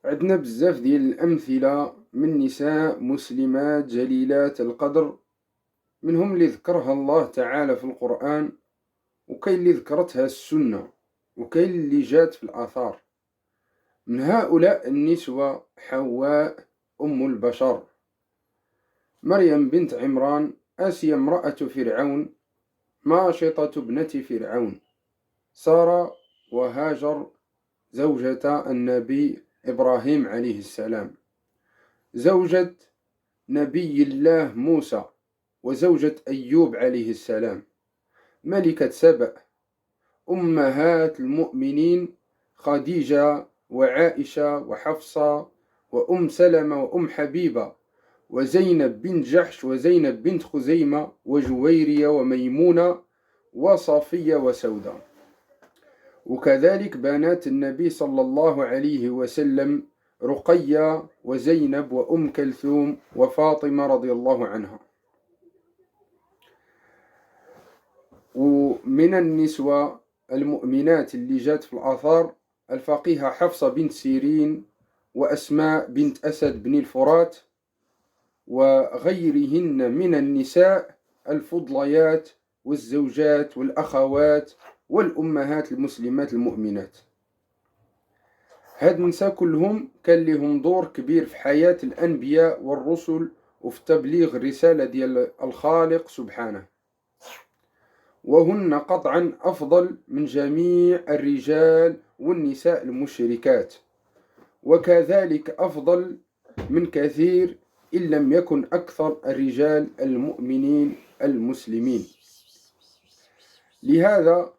عندنا بزاف ديال الأمثلة من نساء مسلمات جليلات القدر، منهم اللي ذكرها الله تعالى في القرآن، وكاين اللي ذكرتها السنة، وكاين اللي جات في الآثار. من هؤلاء النسوة حواء أم البشر، مريم بنت عمران، آسيا امرأة فرعون، ماشطة ابنة فرعون، سارة وهاجر زوجة النبي إبراهيم عليه السلام، زوجة نبي الله موسى، وزوجة أيوب عليه السلام، ملكة سبأ، أمهات المؤمنين خديجة وعائشة وحفصة وأم سلمة وأم حبيبة وزينب بنت جحش وزينب بنت خزيمة وجويرية وميمونة وصفية وسودة، وكذلك بنات النبي صلى الله عليه وسلم رقية وزينب وأم كلثوم وفاطمة رضي الله عنها. ومن النسوة المؤمنات اللي جات في الآثار الفقيهة حفصة بنت سيرين، وأسماء بنت أسد بن الفرات، وغيرهن من النساء الفضليات والزوجات والأخوات والأمهات المسلمات المؤمنات. هاد النساء كلهم كان لهم دور كبير في حياة الأنبياء والرسل وفي تبليغ الرسالة ديال الخالق سبحانه، وهن قطعا أفضل من جميع الرجال والنساء المشركات، وكذلك أفضل من كثير إن لم يكن أكثر الرجال المؤمنين المسلمين. لهذا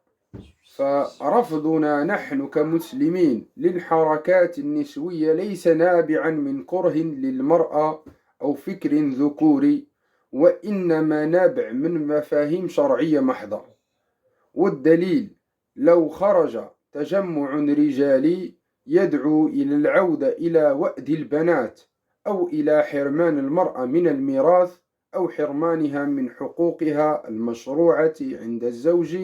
فرفضنا نحن كمسلمين للحركات النسوية ليس نابعا من كره للمرأة أو فكر ذكوري، وإنما نابع من مفاهيم شرعية محضة. والدليل لو خرج تجمع رجالي يدعو إلى العودة إلى وأد البنات أو إلى حرمان المرأة من الميراث أو حرمانها من حقوقها المشروعة عند الزوج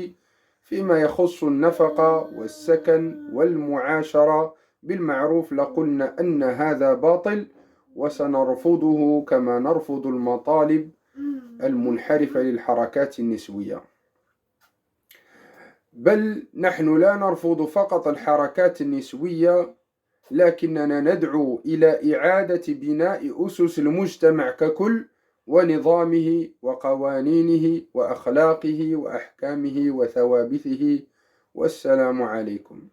فيما يخص النفقة والسكن والمعاشرة بالمعروف، لقلنا أن هذا باطل وسنرفضه كما نرفض المطالب المنحرفة للحركات النسوية. بل نحن لا نرفض فقط الحركات النسوية، لكننا ندعو إلى إعادة بناء أسس المجتمع ككل ونظامه وقوانينه وأخلاقه وأحكامه وثوابته. والسلام عليكم.